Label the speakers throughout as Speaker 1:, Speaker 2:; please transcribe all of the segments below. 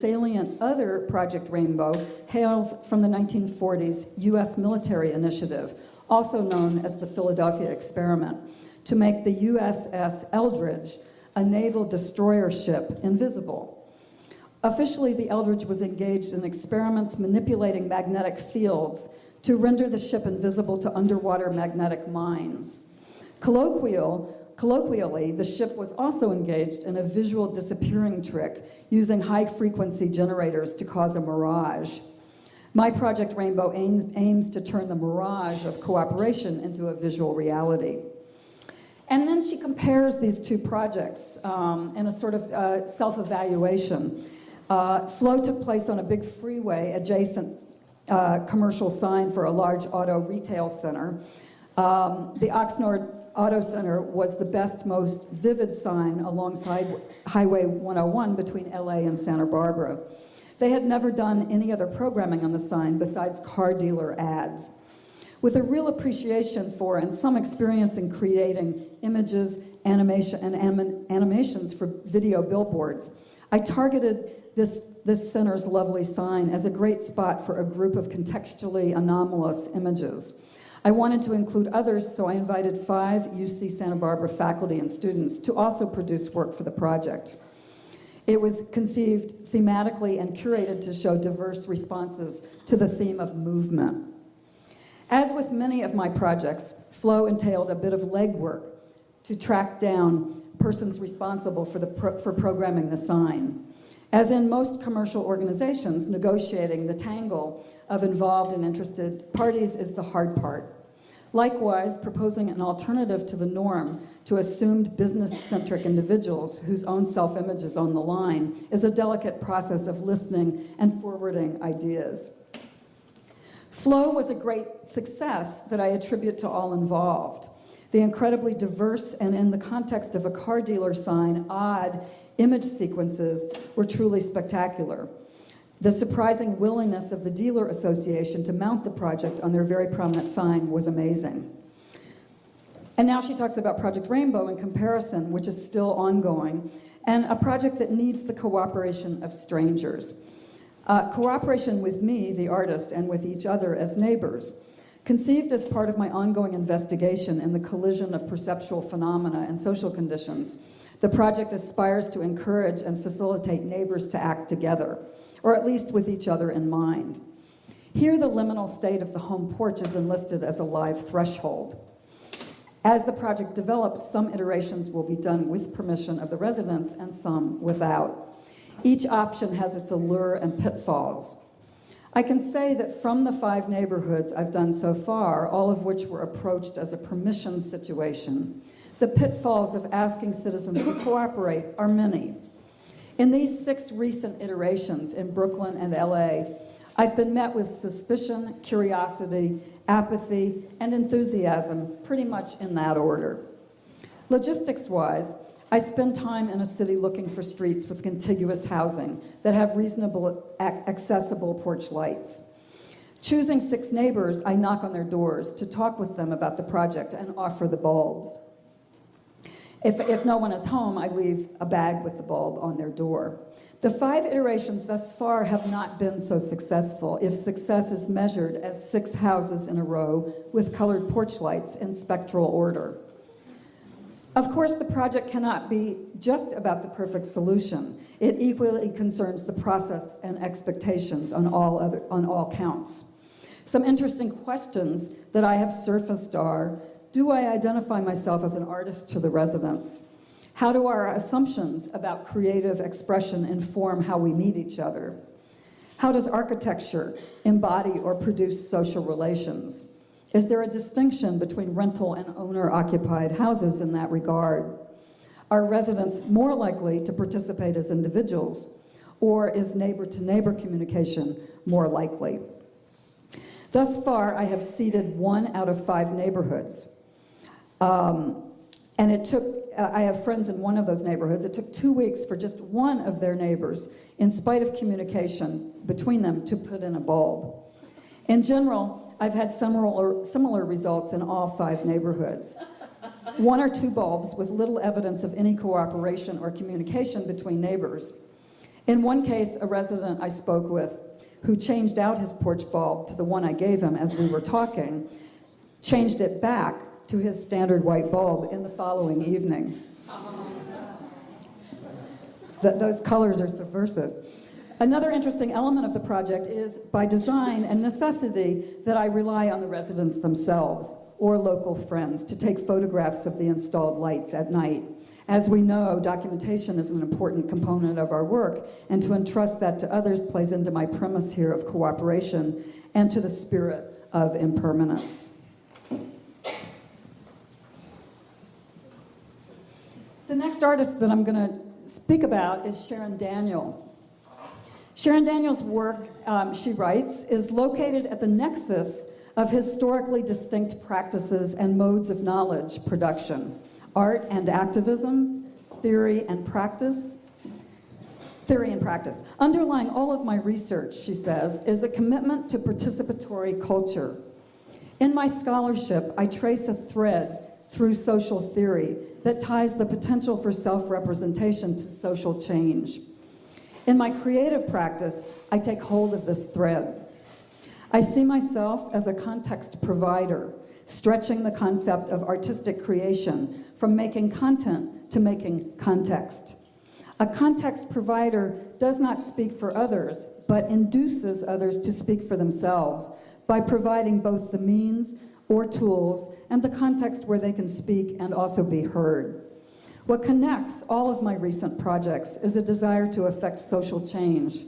Speaker 1: salient other Project Rainbow hails from the 1940s U.S. military initiative, also known as the Philadelphia Experiment, to make the USS Eldridge, a naval destroyer ship, invisible. Officially, the Eldridge was engaged in experiments manipulating magnetic fields to render the ship invisible to underwater magnetic mines. Colloquially, the ship was also engaged in a visual disappearing trick using high-frequency generators to cause a mirage. My Project Rainbow aims to turn the mirage of cooperation into a visual reality. And then she compares these two projects in a sort of self-evaluation. Flow took place on a big freeway adjacent commercial sign for a large auto retail center. The Oxnard Auto Center was the best, most vivid sign alongside Highway 101 between LA and Santa Barbara. They had never done any other programming on the sign besides car dealer ads. With a real appreciation for and some experience in creating images, animations for video billboards, I targeted this center's lovely sign as a great spot for a group of contextually anomalous images. I wanted to include others, so I invited 5 UC Santa Barbara faculty and students to also produce work for the project. It was conceived thematically and curated to show diverse responses to the theme of movement. As with many of my projects, Flow entailed a bit of legwork to track down persons responsible for programming the sign. As in most commercial organizations, negotiating the tangle of involved and interested parties is the hard part. Likewise, proposing an alternative to the norm to assumed business-centric individuals whose own self-image is on the line is a delicate process of listening and forwarding ideas. Flow was a great success that I attribute to all involved. The incredibly diverse and, in the context of a car dealer sign, odd image sequences were truly spectacular. The surprising willingness of the Dealer Association to mount the project on their very prominent sign was amazing. And now she talks about Project Rainbow in comparison, which is still ongoing, and a project that needs the cooperation of strangers. Cooperation with me, the artist, and with each other as neighbors. Conceived as part of my ongoing investigation in the collision of perceptual phenomena and social conditions, the project aspires to encourage and facilitate neighbors to act together, or at least with each other in mind. Here, the liminal state of the home porch is enlisted as a live threshold. As the project develops, some iterations will be done with permission of the residents and some without. Each option has its allure and pitfalls. I can say that from the 5 neighborhoods I've done so far, all of which were approached as a permission situation, the pitfalls of asking citizens to cooperate are many. In these 6 recent iterations in Brooklyn and LA, I've been met with suspicion, curiosity, apathy, and enthusiasm, pretty much in that order. Logistics-wise, I spend time in a city looking for streets with contiguous housing that have reasonable, accessible porch lights. Choosing 6 neighbors, I knock on their doors to talk with them about the project and offer the bulbs. If no one is home, I leave a bag with the bulb on their door. The 5 iterations thus far have not been so successful, if success is measured as 6 houses in a row with colored porch lights in spectral order. Of course, the project cannot be just about the perfect solution. It equally concerns the process and expectations on all counts. Some interesting questions that I have surfaced are, do I identify myself as an artist to the residents? How do our assumptions about creative expression inform how we meet each other? How does architecture embody or produce social relations? Is there a distinction between rental and owner-occupied houses in that regard? Are residents more likely to participate as individuals, or is neighbor-to-neighbor communication more likely? Thus far, I have seeded 1 out of 5 neighborhoods. And it took, I have friends in one of those neighborhoods, it took 2 weeks for just one of their neighbors, in spite of communication between them, to put in a bulb. In general, I've had similar results in all 5 neighborhoods. 1 or 2 bulbs with little evidence of any cooperation or communication between neighbors. In one case, a resident I spoke with who changed out his porch bulb to the one I gave him as we were talking, changed it back to his standard white bulb in the following evening. Those colors are subversive. Another interesting element of the project is, by design and necessity, that I rely on the residents themselves or local friends to take photographs of the installed lights at night. As we know, documentation is an important component of our work, and to entrust that to others plays into my premise here of cooperation and to the spirit of impermanence. The next artist that I'm going to speak about is Sharon Daniel. Sharon Daniel's work, she writes, is located at the nexus of historically distinct practices and modes of knowledge production: art and activism, theory and practice. Underlying all of my research, she says, is a commitment to participatory culture. In my scholarship, I trace a thread through social theory that ties the potential for self-representation to social change. In my creative practice, I take hold of this thread. I see myself as a context provider, stretching the concept of artistic creation from making content to making context. A context provider does not speak for others, but induces others to speak for themselves by providing both the means or tools and the context where they can speak and also be heard. What connects all of my recent projects is a desire to affect social change.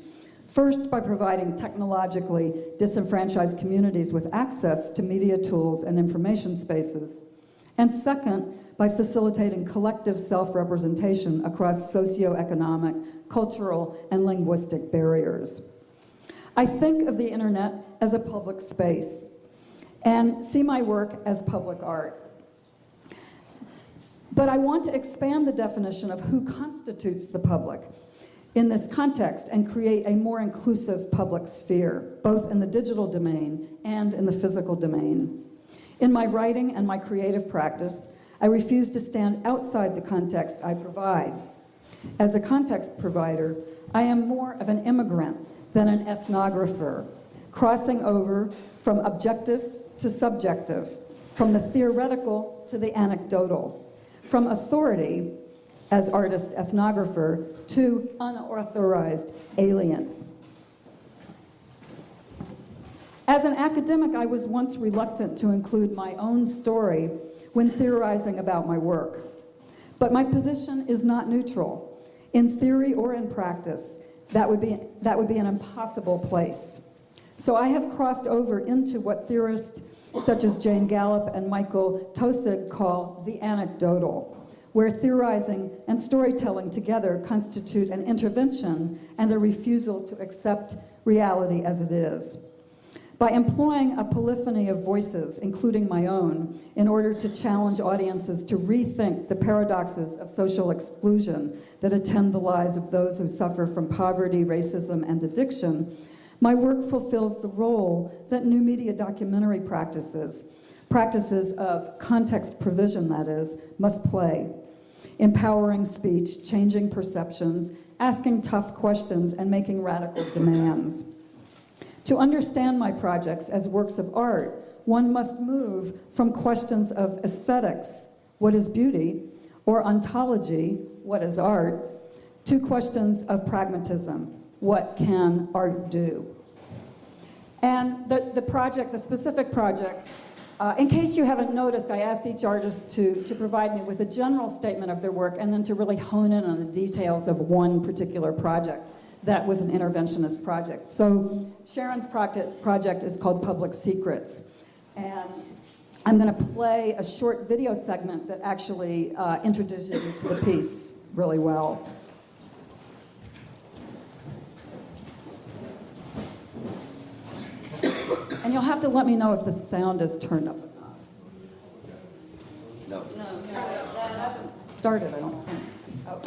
Speaker 1: First, by providing technologically disenfranchised communities with access to media tools and information spaces. And second, by facilitating collective self-representation across socioeconomic, cultural, and linguistic barriers. I think of the internet as a public space and see my work as public art. But I want to expand the definition of who constitutes the public in this context and create a more inclusive public sphere, both in the digital domain and in the physical domain. In my writing and my creative practice, I refuse to stand outside the context I provide. As a context provider, I am more of an immigrant than an ethnographer, crossing over from objective to subjective, from the theoretical to the anecdotal, from authority as artist ethnographer to unauthorized alien. As an academic, I was once reluctant to include my own story when theorizing about my work. But my position is not neutral. In theory or in practice, that would be an impossible place. So I have crossed over into what theorists such as Jane Gallup and Michael Tosig call the anecdotal, where theorizing and storytelling together constitute an intervention and a refusal to accept reality as it is. By employing a polyphony of voices, including my own, in order to challenge audiences to rethink the paradoxes of social exclusion that attend the lives of those who suffer from poverty, racism, and addiction, my work fulfills the role that new media documentary practices of context provision, that is, must play. Empowering speech, changing perceptions, asking tough questions, and making radical demands. To understand my projects as works of art, one must move from questions of aesthetics, what is beauty, or ontology, what is art, to questions of pragmatism, what can art do? And the specific project, in case you haven't noticed, I asked each artist to provide me with a general statement of their work and then to really hone in on the details of one particular project that was an interventionist project. So Sharon's project is called Public Secrets. And I'm going to play a short video segment that actually introduces you to the piece really well. And you'll have to let me know if the sound is turned up enough.
Speaker 2: No.
Speaker 1: No, that hasn't started, I don't think. Oh.